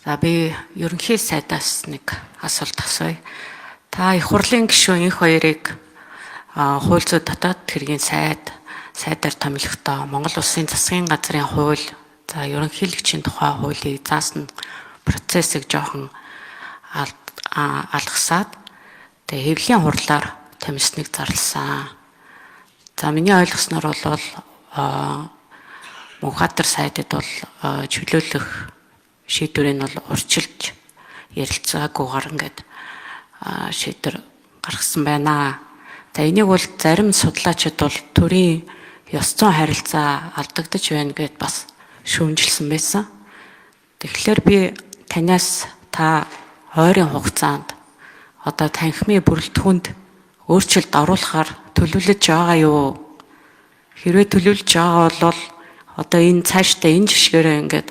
За би ерөнхий сайдаас нэг асуулт асууя. Та их хурлын гишүүн энх хоёрыг хууль зүйн дотоод хэргийн сайдаар томилохдоо Монгол Улсын засгийн газрын хууль, за ерөнхийлөгчийн тухай хуулийг заасан процессыг жоохон алгасаад тэгээ хэвлэлийн хурлаар томилсныг зарласан. За миний ойлгосноор бол Мөнхбаатар сайдад бол чөлөөлөх шийдвэрийг бол урьдчилж ярилцаагүйгээр ингээд шийдвэр гаргасан байна. За энийг бол зарим судлаачид бол төрийн ёс зүйн харилцаа алдагдаж байна гэд бас шүүмжилсэн байсан. Тэгэхээр би танаас та ойрын хугацаанд одоо танхимын бүрэлдэхүүнд өөрчлөлт оруулахаар төлөвлөж байгаа юу? Хэрвээ төлөвлөж байгаа бол одоо энэ цаашдаа энэ жишгээрээ ингээд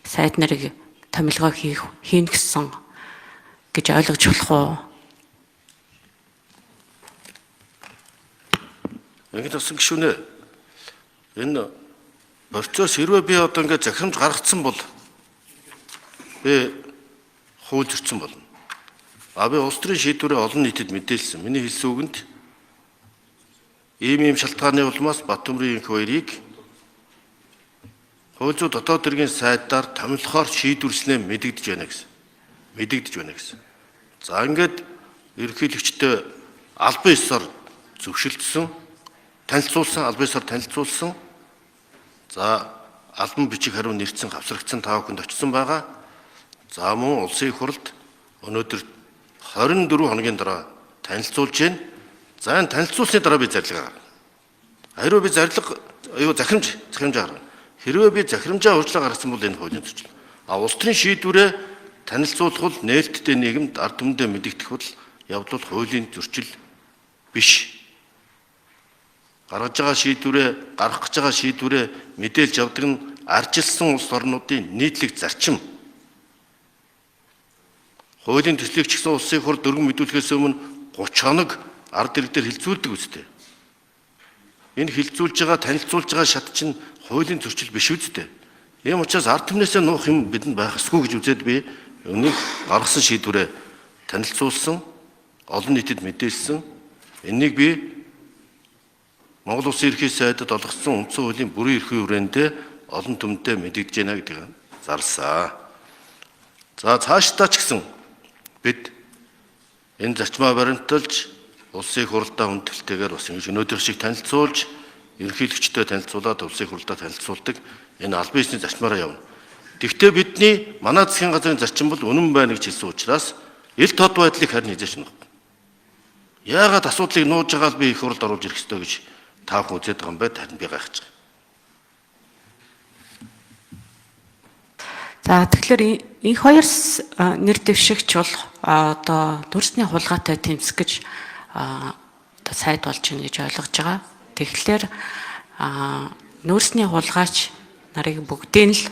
сайд нарыг томилгоо хийн гэсэн гэж ойлгож болох уу? Ингээд болсон гişүнэ. Энэ процесс хэрвээ би одоо ингээд захирамж гаргацсан бол би хууль зөрчсөн болно. Би улс төрийн шийдвэрээ олон нийтэд мэдээлсэн. Миний хэлсэн үгэнд ийм шалтгааны улмаас Батбаян энх хоёрыг хууль зүйн дотоод хэргийн сайдаар томилохоор шийдвэрлснээ мэдэгдэж байна гэсэн. За ингээд ерөнхийлөгчтэй албан ёсоор зөвшөлдсөн, танилцуулсан. За албан бичиг хариу нэрцэн авсрагдсан 5 хүнд очсон байгаа. За мөн улсын их хуралд өнөөдөр 24 хоногийн дараа танилцуулж байна. За энэ танилцуулсны дараа би зарлага гаргана. Харин би захирамж гаргана. Хэрвээ би захирамжаа урьдлаа гаргасан бол энэ хуулийн зөрчил. Улс төрийн шийдвэрээ танилцуулах бол нээлттэй нийгэмд ард түмэндээ мэдэгдэх бол явдал хуулийн зөрчил биш. Гаргах гэж байгаа шийдвэрээ мэдээлж явдаг нь арчилсан улс орнуудын нийтлэг зарчим. Хуулийн төслийг ч гэсэн улсын их хурл дөрвөн мэдүүлэхээс өмнө 30 хоног ард иргэдээр хилцүүлдэг үстэй. Энэ танилцуулж байгаа шат чинь хуулийн зөрчил биш үстэй. Ийм учраас ард түмнээсээ нуух юм бидэнд байх ёсгүй гэж үзээд би өнийг гаргасан шийдвэрээ танилцуулсан, олон нийтэд мэдээлсэн. Энийг би Монгол Улсын ерөнхий сайдад олгосон үндсэн хуулийн бүрэн эрхүй хүрээндээ олон түмэндээ мэдэгдэж байна гэдгийг зарласан. За цаашдаа ч гэсэн бид энэ зарчмаа баримталж улсын их хурлдаа хүндэтгэлтэйгээр бас ингэж өнөөдөр шиг танилцуулж, ерөнхийлөгчтэй танилцуулаад улсын их хурлдаа танилцуулдаг энэ албан ёсны зарчмаараа явна. Тэгвэл бидний манай засгийн газрын зарчим бол үнэн байна гэж хэлсэн учраас ил тод байдлыг харин хийж шнэ. Яагаад асуудлыг нууж байгаа л би их хурлд оруулж ирэх ёстой гэж та бүхэн үзээд байгаа юм бэ? Харин би гайхаж байгаа. За тэгэхээр энэ хоёр нэр дэвшигч бол одоо дүрсний хулгайтай тэмцэх гэж одоо сайд болж байна гэж ойлгож байгаа. Тэгэхээр нүүрсний хулгайч нарыг бүгдийг л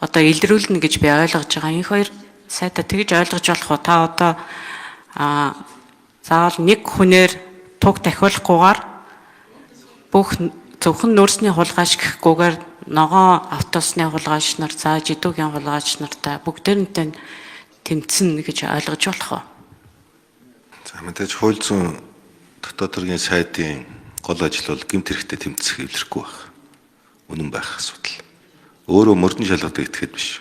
одоо илрүүлнэ гэж би ойлгож байгаа. Энэ хоёр сайдаа тэгж ойлгож болох уу? Та одоо заавал нэг хүнээр туг дахиулахгүйгээр бүх зөвхөн нүүрсний хулгайч гэхгүйгээр ногоон автобусны хулгайч нар, за жидүүгийн хулгайч нартай бүгдээрнтэй тэмцэн гэж ойлгож болох уу? За мэдээж хууль зүйн дотоод хэргийн сайдын гол ажил бол гэмт хэрэгтээ тэмцэх эвлэрэхгүй байх. Үнэн байх асуудал. Өөрөө мөрдөн шалгадаг итгэхэд биш.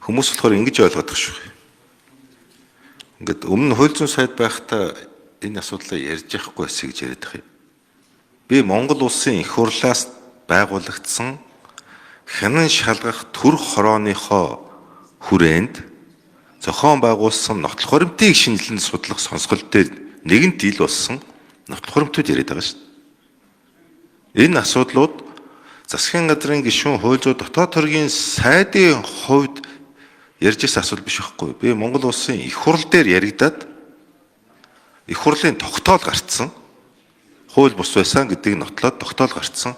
Хүмүүс болохоор ингэж ойлгоод байгаа шүү. Ингээд өмнө хууль зүйн сайд байхдаа энэ асуудлаа ярьж явахгүй байсан гэж яриад байгаа юм. Би Монгол Улсын их хурлаас байгуулагдсан хянан шалгах төр хорооныхоо хүрээнд зохион байгуулсан нотлох хуримтыг шинжилэн судлах сонсголт дээр нэгэнт ил болсон нотлох хуримтууд яриад байгаа шүү. Энэ асуудлууд засгийн газрын гишүүн хууль зүйн дотоод хэргийн сайдын хувьд ярьж ирсэн асуудал биш байхгүй. Би Монгол Улсын их хурл дээр яригадаад их хурлын тогтоол гарцсан. Хууль бус байсан гэдгийг нотлоод тогтоол гарцсан.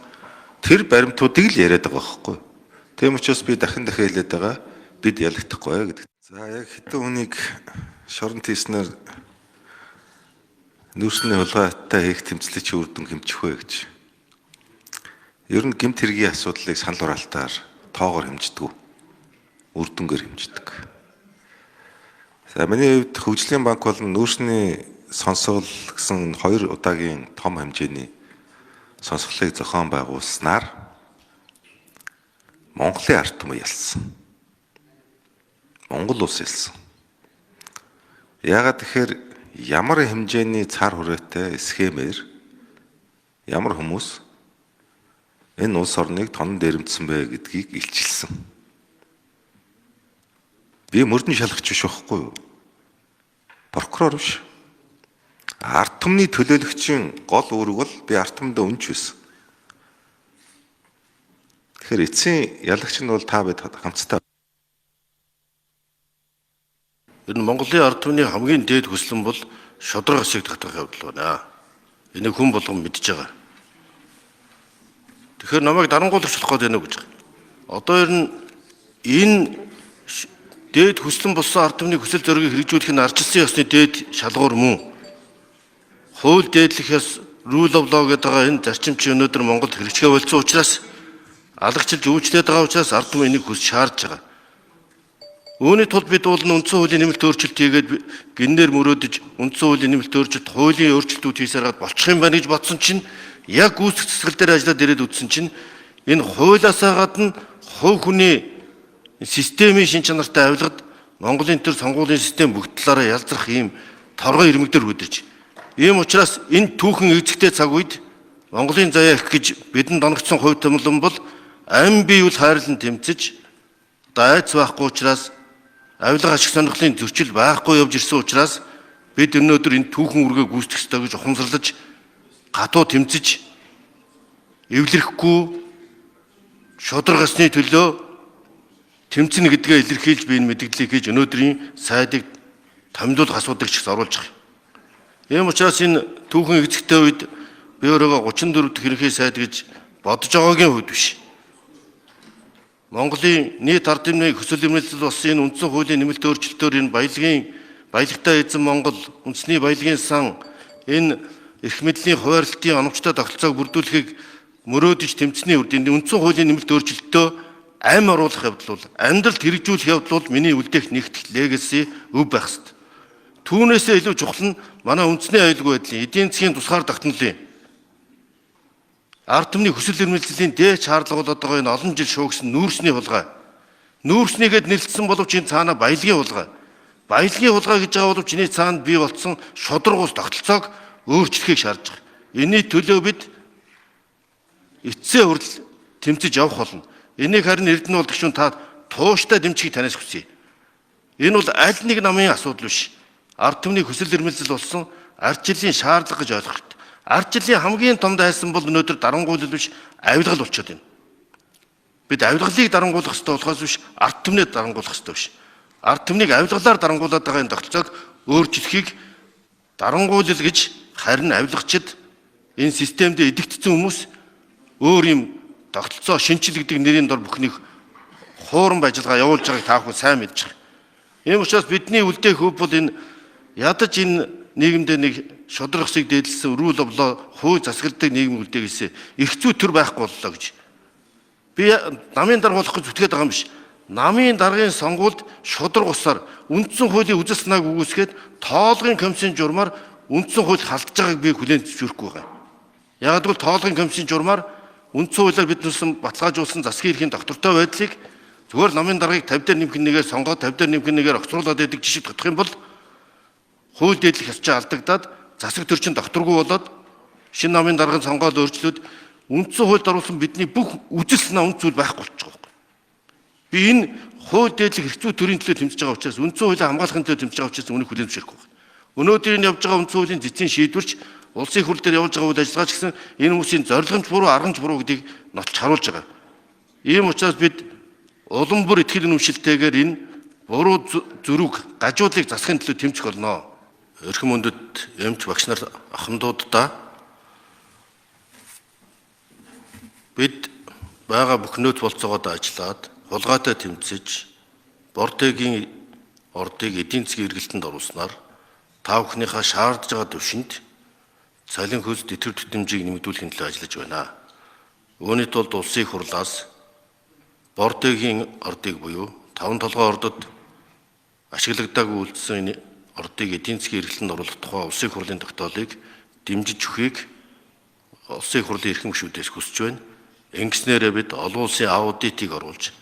Тэр баримтуудыг л яриад байгаа байхгүй. Тийм учраас би дахин хэлээд байгаа. Бид ялагдахгүй гэдэг. За яг хэдэн хүнийг шоронд хийснээр нүүрсний хулгайтай хийх тэмцлийг чи үр дүн хэмжих вэ гэж. Ер нь гэмт хэргийн асуудлыг санал хураалтаар тоогоор хэмждэг. үр дүнгээр хэмждэг. За миний хувьд хөгжлийн банк бол нүүрсний сонсгол гэсэн 2 удаагийн том хэмжээний сонсголыг зохион байгуулснаар Монголын ард түмэн ялсан. Монгол улс ялсан. Яагаад тэгэхээр ямар хэмжээний цар хүрээтэй схемээр ямар хүмүүс энэ улс орныг тонон дээрэмдсэн бэ гэдгийг илчилсэн. Би мөрдөн шалгач биш байхгүй юу? Прокурор биш. Ард түмний төлөөлөгчийн гол үүрэг бол би ард түмэндээ үнж байсан. Тэгэхээр эцсийн ялагч нь бол та бид хамтдаа. Энэ Монголын ард түмний хамгийн дээд хүслэн бол шодрог хэсэг татах явдал байна. Энийг хүн болгон мэдж байгаа. Тэгэхээр намайг дарангуулагчлах гээд байна уу гэж. Одоо энэ дээд хүслэн болсон ард түмний хүсэл зоригийг хэрэгжүүлэх нь ардчилсан ёсны дээд шалгуур мөн. Хууль дээдлэхээс rule of law гэдэг энэ зарчим чи өнөөдөр Монголд хэрэгжихээ болцсон учраас алагчилж үүчлээд байгаа учраас ард түмэн энийг хүсэж шаардж байгаа. Үүний тулд бид бол үндсэн хуулийн нэмэлт өөрчлөлт хийгээд гинээр мөрөөдөж үндсэн хуулийн нэмэлт өөрчлөлт, хуулийн өөрчлөлтүүд хийсараад болчих юм байна гэж бодсон чинь яг гүйцэтгэх засаглал дээр ажиллаад ирээд үтсэн чинь энэ хуулиасаа гадна хувь хүний системийн шин чанартай авилгад Монголын төр сонгуулийн систем бүгд талаараа ялзрах ийм торгой ирмэгдэр хөдөрж. Ийм учраас энэ түүхэн эзэгтэй цаг үед Монголын заяа их гэж бидэнд доногдсон хувь томлон бол амь биеүл хайрлан тэмцэж айц байхгүй учраас авилга ашиг сонирхлын зөрчил байхгүй явж ирсэн учраас бид өнөөдөр энэ түүхэн үргээ гүйцэтгэх ёстой гэж ухамсарлаж гатуу тэмцэж эвлэрэхгүй шодрог ёсны төлөө тэмцэнэ гэдгээ илэрхийлж би энэ мэдээллийг хийж өнөөдрийн сайдыг томилуулах асуудыг ч оруулж байгаа. Ийм учраас энэ түүхэн эзэгтэй үед би өөрийгөө 34 дахь ерөнхий сайд гэж бодож байгаагийн хувьд биш. Монголын нийт ард түмний хүсэл эрмэлзэл болсон энэ үндсэн хуулийн нэмэлт өөрчлөлтөөр энэ баялагтай эзэн Монгол үндэсний баялагын сан энэ эрх мэдлийн хуваарлтын оновчтой тогтолцоог бүрдүүлэхийг мөрөөдөж тэмцсэний үрд энэ үндсэн хуулийн нэмэлт өөрчлөлтөө амь оруулах явдал бол амьдралд хэрэгжүүлэх явдал бол миний үлдээх нэгтгэх легаси өв байх ёстой. Түүнээсээ илүү чухал нь манай үндэсний аюулгүй байдлын эдийн засгийн тусгаар тогтнолын ард түмний хүсэл эрмэлзлийн дээд шаардлага болоод байгаа энэ олон жил шуугсан нүүрсний хулгай. Нүүрснийгээд нэрлэлсэн боловч энэ цаана баялагын хулгай. Баялагын хулгай гэж байгаа боловч энэ цаана бий болсон шодрог ус тогтолцоог өөрчлөхийг шаардж байгаа. Энийний төлөө бид эцсээ хүртэл тэмцэж явах болно. Энийг харин Эрдэнэ болдог шүүн та тууштай дэмжихийг танаас хүсье. Энэ бол аль нэг намын асуудал биш. Ард түмний хүсэл эрмэлзэл болсон ард жилийн шаардлага гэж ойлгох хэрэгтэй. Ард жилийн хамгийн том дайсан бол өнөөдөр дарангуйлал биш авилгал болчиход байна. Бид авилгалыг дарангуулах хэрэгтэй болохоос биш ард түмнээ дарангуулах хэрэгтэй биш. Ард түмнийг авилгалаар дарангуулад байгаа энэ тогтолцоог өөрчлөхийг дарангуйлал гэж харин авилгачид энэ системд идэгдсэн хүмүүс өөр юм тогтолцоо шинжил гэдэг нэрийн дор бүхнийг хууран ажиллагаа явуулж байгааг та бүхэн сайн мэдж байгаа. Ийм учраас бидний үлдээх хөв бол энэ ядаж энэ нийгэмд нэг шодрог хэсэг дээдлсэн rule of law хууль засагладаг нийгэм үлдээгээсээ их зүй төр байхгүй боллоо гэж. Би намын дарга болох гэж зүтгээд байгаа юм биш. Намын даргын сонгуульд шодрог усаар үндсэн хуулийн үзэл санааг үгүйсгээд тоолгын комиссийн журмаар үндсэн хууль халдж байгааг би хүлээн зөвшөөрөхгүй байгаа. Яг л тоолгын комиссийн журмаар үндсэн хуулиар бид нүсэн баталгаажуулсан засгийн эрхийн доктортой байдлыг зүгээр намын даргаыг 50 дээр нэмэх нэгээр сонгоод 50 дээр нэмэх нэгээр огцруулаад байдаг жишээ тогтох юм бол хууль дээдлэх ёсч алдагдаад засаг төрчин докторгүй болоод шинэ намын даргын сонгоод өөрчлөөд үндсэн хуульд оруулсан бидний бүх үзэл санаа үнд зүйл байхгүй болчих жоох. Би энэ хууль дээдлэх хэрэгцүү төрийн төлөө тэмцэж байгаа учраас үндсэн хуулийн хамгаалахын төлөө тэмцэж байгаа учраас үнийг хүлээн зөвшөөрөхгүй байна. Өнөөдөр энэ явж байгаа үндсэн хуулийн зэцийн шийдвэрч улсын хурл дээр явуулж байгаа үйл ажиллагаа ч гэсэн энэ хүмүүсийн зорилгомж буруу, аргамж буруу гэдгийг нотч харуулж байгаа. Ийм учраас бид улам бүр итгэл үнэмшилтэйгээр энэ буруу зөрүүг, гажуудлыг засахын төлөө тэмцэх болно. Эрхэм өндөд эмч багш нар ахмадуудаа бид байгаа бүх нөөц болцоогоод ажиллаад хулгайтай тэмцэж бордгийн ордыг эдийн засгийн эргэлтэнд оруулснаар та бүхнийхээ шаардж байгаа төвшөнд цалин хөлс тэтгэр тутамжийг нэмэгдүүлэхин төлөө ажиллаж байна. Үүний тулд улсын хурлаас бордгийн ордыг буюу 5 толгой ордод ашиглагдаагүй үлдсэн энэ ордыг эдийн засгийн эргэлтэнд оруулах тухай улсын хурлын тогтоолыг дэмжиж өгөхийг улсын хурлын эрхэм гишүүдээс хүсэж байна. Ингэснээрээ бид олон улсын аудитыг оруулж,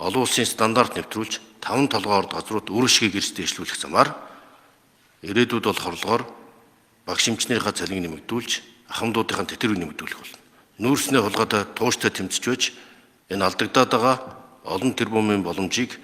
олон улсын стандарт нэвтрүүлж 5 толгой орд газрууд үр ашгийг эрс дэвшлүүлэх замаар ирээдүйд бол хорлогоор баг шимчнийхаа цалинг нэмэгдүүлж, ахмадуудынхаа тэтэрийг нэмэгдүүлэх болно. Нүүрснээ хулгайд тууштай тэмцэж байж энэ алдагдаад байгаа олон тэрбумын боломжийг